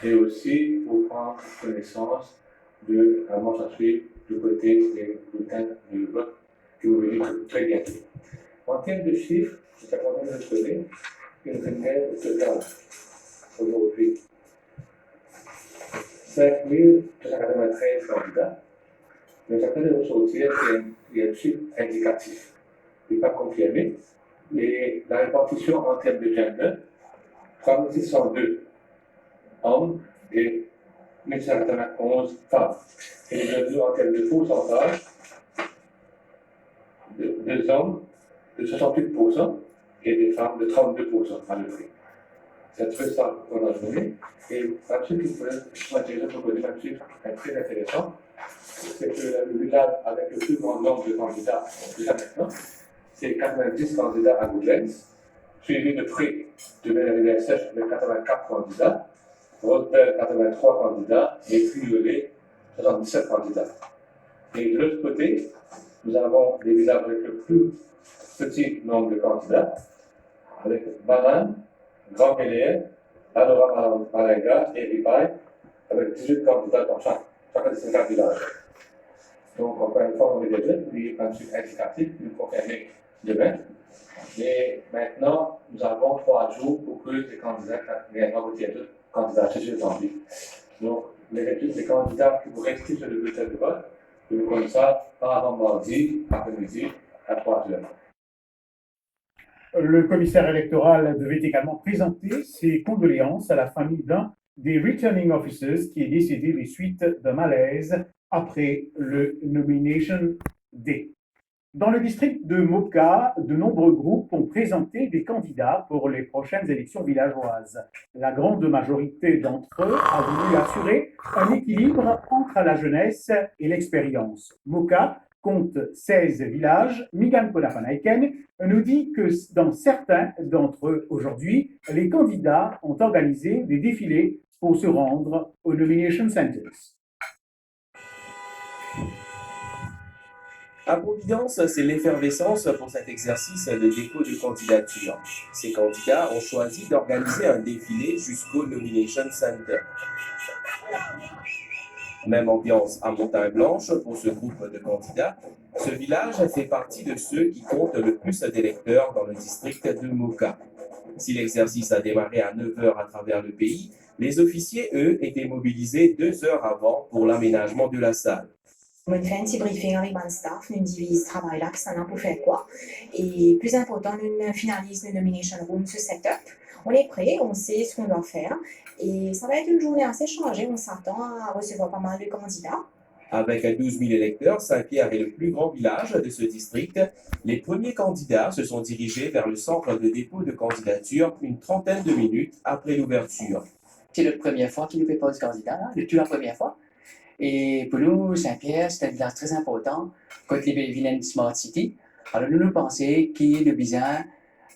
et aussi pour prendre connaissance de la marche à suivre du côté des bulletins de vote que vous verrez très bientôt. En termes de chiffres, c'est à de notre côté, une réunion au total aujourd'hui 5 293 candidats. Mais chacun de nos sortir, il y a un chiffre indicatif, il n'est pas confirmé. Et la répartition en termes de gender, 3602 hommes et 1191 femmes. Et les deux en termes de pourcentage, deux hommes de 68% et des femmes de 32% à peu près. C'est un peu ça qu'on a donné. Et un chiffre qui pourrait m'intéresser pour donner un chiffre très intéressant, c'est que le village avec le plus grand nombre de candidats déjà maintenant, c'est 90 candidats à Goodlands, suivi de près de Mère Sèche avec 84 candidats, Rotterdam 83 candidats et Prieuré 77 candidats. Et de l'autre côté, nous avons des villages avec le plus petit nombre de candidats, avec Banane, Grand Méliès, Adora Marenga et Ripaille, avec 18 candidats dans chacun de ces 4 villages. Donc, encore une fois, on est déjà, puis un chiffre indicatif, nous confirmer demain. Et maintenant, nous avons 3 jours pour que les candidats retiennent d'autres candidatures sur janvier. Donc, les candidats qui vous restent sur le bulletin de vote, je vous connais ça pas avant mardi, après-midi, à 3 heures. Le commissaire électoral devait également présenter ses condoléances à la famille d'un des returning officers qui est décédé des suites d'un malaise après le Nomination Day. Dans le district de Moka, de nombreux groupes ont présenté des candidats pour les prochaines élections villageoises. La grande majorité d'entre eux a voulu assurer un équilibre entre la jeunesse et l'expérience. Moka compte 16 villages. Migan Ponafanaiken nous dit que dans certains d'entre eux aujourd'hui, les candidats ont organisé des défilés pour se rendre aux nomination centers. À Providence, c'est l'effervescence pour cet exercice de dépôt de candidature. Ces candidats ont choisi d'organiser un défilé jusqu'au Nomination Center. Même ambiance à Montagne-Blanche pour ce groupe de candidats. Ce village fait partie de ceux qui comptent le plus d'électeurs dans le district de Moka. Si l'exercice a démarré à 9h à travers le pays, les officiers, eux, étaient mobilisés 2 heures avant pour l'aménagement de la salle. On fait un petit briefing avec mon staff, nous divise le travail là, pour faire quoi. Et plus important, nous finalise le nomination room, ce setup. On est prêt, on sait ce qu'on doit faire. Et ça va être une journée assez chargée, on s'attend à recevoir pas mal de candidats. Avec 12 000 électeurs, Saint-Pierre est le plus grand village de ce district. Les premiers candidats se sont dirigés vers le centre de dépôt de candidature une trentaine de minutes après l'ouverture. C'est la première fois qu'il nous fait pas de candidat, depuis la première fois. Et pour nous, Saint-Pierre, c'est un village très important contre les vilaines Smart City. Alors nous pensons qu'il est besoin,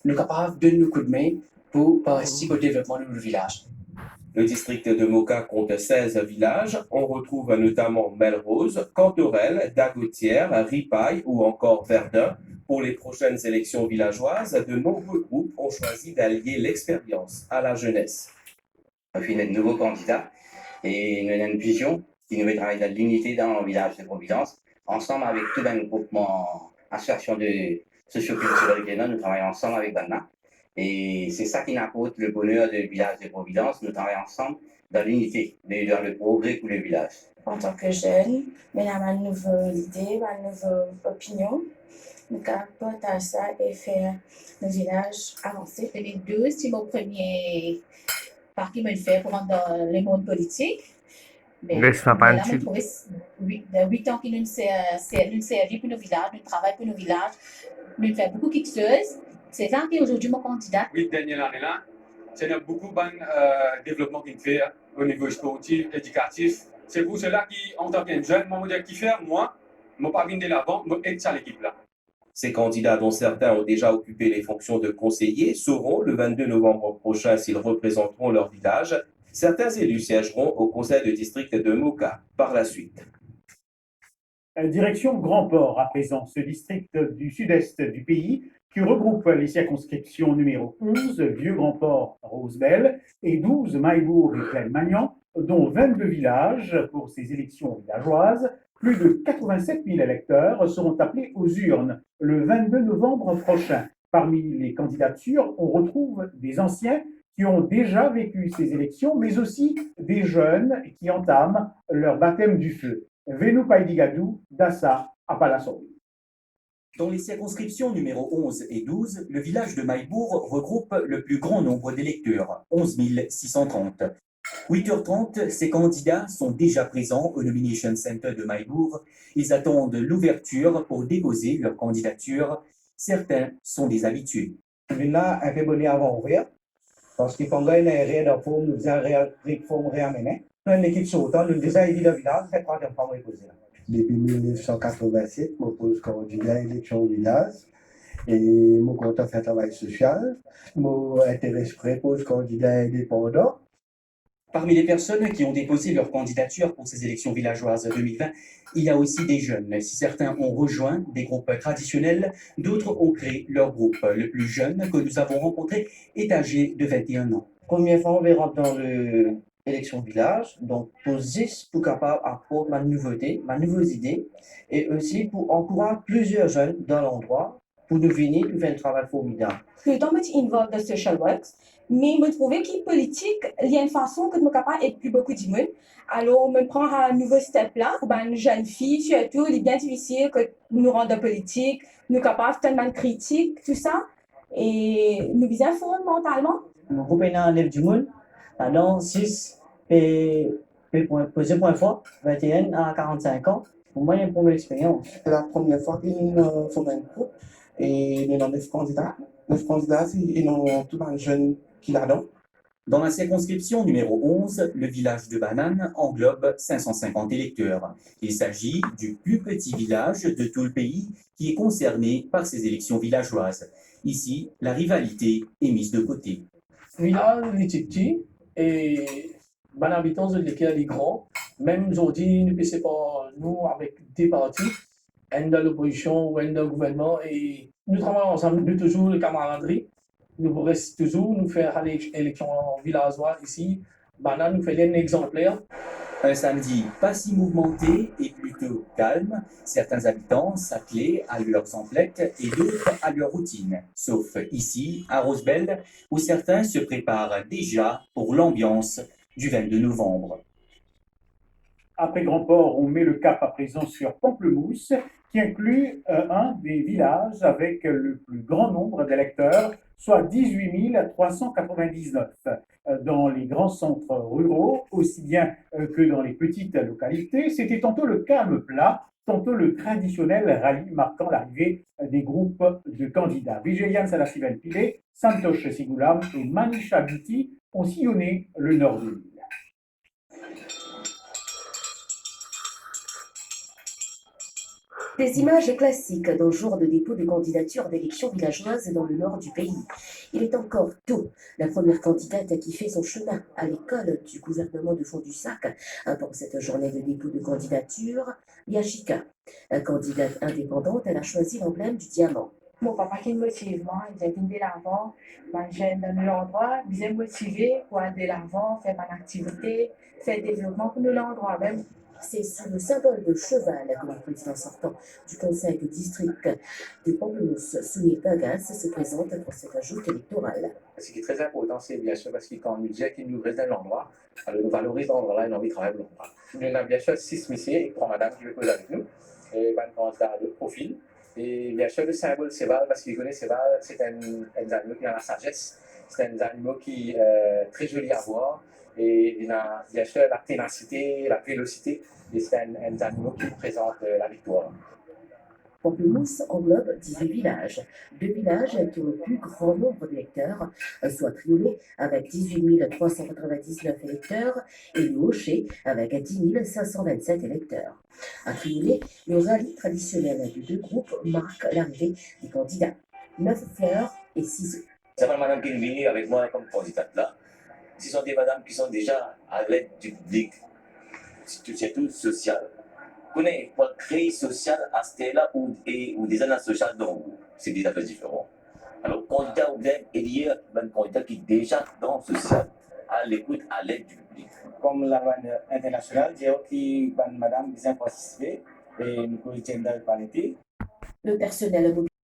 nous sommes capables de nous coup de main pour participer au développement de notre village. Le district de Moka compte 16 villages. On retrouve notamment Melrose, Cantorel, Dagotière, Ripaille ou encore Verdun. Pour les prochaines élections villageoises, de nombreux groupes ont choisi d'allier l'expérience à la jeunesse. On fait de nouveaux candidats et nous avons une vision qui nous met travailler dans l'unité dans le village de Providence. Ensemble avec tout un groupement, association de socioculturelle régionale, nous travaillons ensemble avec Banna. Et c'est ça qui apporte le bonheur du village de Providence. Nous travaillons ensemble dans l'unité, dans le progrès pour le village. En tant que jeune, on a une nouvelle idée, une nouvelle opinion. Nous pouvons partager ça et faire le village avancer. 2012, c'est mon premier parti que je fais pour rentrer dans le monde politique. Mais là, je trouve 8 ans que nous servons pour nos villages, nous travaillons pour nos villages, nous faisons beaucoup de choses. C'est là qu'aujourd'hui, mon candidat. Oui, dernière année-là, c'est beaucoup de développement qu'il fait au niveau sportif, éducatif. C'est pour cela qu'en tant que jeune, mon modèle qui fait, moi, je ne pas de l'avant, je aide ça l'équipe-là. Ces candidats, dont certains ont déjà occupé les fonctions de conseillers, sauront le 22 novembre prochain s'ils représenteront leur village. Certains élus siégeront au conseil de district de Moka par la suite. Direction Grand Port, à présent, ce district du sud-est du pays qui regroupe les circonscriptions numéro 11, Vieux-Grand-Port, Rosebel, et 12, Maillebourg et Plaine-Magnan, dont 22 villages pour ces élections villageoises. Plus de 87 000 électeurs seront appelés aux urnes le 22 novembre prochain. Parmi les candidatures, on retrouve des anciens qui ont déjà vécu ces élections, mais aussi des jeunes qui entament leur baptême du feu. Venu Paidigadou, Dassa, à Palasori. Dans les circonscriptions numéro 11 et 12, le village de Maillebourg regroupe le plus grand nombre d'électeurs, 11 630. 8h30, ces candidats sont déjà présents au Nomination Center de Maillebourg. Ils attendent l'ouverture pour déposer leur candidature. Certains sont des habitués. Là, un peu bonné avant ouvrir, parce qu'il faut une erreur de forme, nous faisons une forme réamenée. Nous avons une équipe sautant, nous avons déjà élu le village, c'est la troisième fois que nous posé là. Depuis 1987, je pose candidat à l'élection au village et je compte faire un travail social. Je m'intéresse pour candidat indépendant. Parmi les personnes qui ont déposé leur candidature pour ces élections villageoises 2020, il y a aussi des jeunes. Si certains ont rejoint des groupes traditionnels, d'autres ont créé leur groupe. Le plus jeune que nous avons rencontré est âgé de 21 ans. Première fois, on va rentrer dans l'élection village, donc pour juste pour capable apporter ma nouveauté, ma nouvelles idées, et aussi pour encourager plusieurs jeunes dans l'endroit pour nous venir pour faire un travail formidable. Tout le temps, je suis involved dans social works, mais je trouve que politique, il y a une façon que je suis capable d'aider plus beaucoup de monde. Alors, je prends un nouveau step là, pour une jeune fille, surtout, il est bien difficile que nous rendons politique, nous capables tellement de critiques, tout ça, et nous bien fondamentalement. Mon groupe est dans l'élève du monde, alors 6 et posé point fort, 21 à 45 ans. Pour moi, il y a une première expérience. C'est la première fois que nous formons un groupe et nous avons 9 candidats. 9 candidats, et nous avons tout un jeune qui là-dedans. Dans la circonscription numéro 11, le village de Banane englobe 550 électeurs. Il s'agit du plus petit village de tout le pays qui est concerné par ces élections villageoises. Ici, la rivalité est mise de côté. Le village est petit et les habitants de l'école est grand. Même aujourd'hui, nous ne pensons pas, nous, avec des partis, un de l'opposition ou un de gouvernement, et nous travaillons ensemble, nous toujours la camaraderie. Nous restons toujours, nous faisons l'élection villageoise ici. Banane nous fait un exemplaire. Un samedi pas si mouvementé et plutôt calme. Certains habitants s'attelaient à leurs emplettes et d'autres à leur routine. Sauf ici, à Rosebel, où certains se préparent déjà pour l'ambiance du 22 novembre. Après Grand-Port, on met le cap à présent sur Pamplemousse, qui inclut un des villages avec le plus grand nombre d'électeurs, soit 18 399. Dans les grands centres ruraux, aussi bien que dans les petites localités, c'était tantôt le calme plat, tantôt le traditionnel rallye marquant l'arrivée des groupes de candidats. Vijayan Salasivan Pile, Santosh Sigulam et Manisha Biti ont sillonné le nord de l'île. Des images classiques d'un jour de dépôt de candidature d'élections villageoises dans le nord du pays. Il est encore tôt. La première candidate qui fait son chemin à l'école du gouvernement de Fond-du-Sac pour cette journée de dépôt de candidature, Yashika. Candidate indépendante, elle a choisi l'emblème du diamant. Mon papa qui me motive, moi, il dit de l'avant, j'aime dans l'endroit, bien motivé pour aller de l'avant, faire mon activité, faire le développement pour l'endroit même. C'est sous le symbole de cheval que le président sortant du conseil de district de Pamplemousse, Souni Pagas, se présente pour cette joute électorale. Ce qui est très important, c'est bien sûr parce que quand on nous dit qu'il nous reste dans l'endroit, alors nous valorisons l'endroit-là et nous envie de travailler l'endroit. Nous avons bien sûr 6 messieurs et 3 madames qui veulent poser avec nous, et un candidat de profil. Et bien sûr, le symbole cheval, parce qu'il connaît cheval, c'est un animal qui a la sagesse, c'est un animal qui est très joli à voir. Et il a bien sûr la ténacité, la vélocité, et c'est un animal qui présente la victoire. Pamplemousse englobe 18 villages. 2 villages qui ont le plus grand nombre d'électeurs, soit Triolet avec 18 399 électeurs et le Hocher avec 10 527 électeurs. À Triolet, le rallye traditionnel de 2 groupes marque l'arrivée des candidats. 9 fleurs et 6 œufs. C'est pas madame qui est venue avec moi comme candidate là. Ce sont des madames qui sont déjà à l'aide du public, c'est tout social. connaît pas créer social à ce là ou des zones sociales donc c'est des affaires différentes. Alors candidat ou bien lié un candidat qui est déjà dans le social, à l'écoute, à l'aide du public. Comme la loi internationale, j'ai aussi madame bien participé et nous gender parité. Le personnel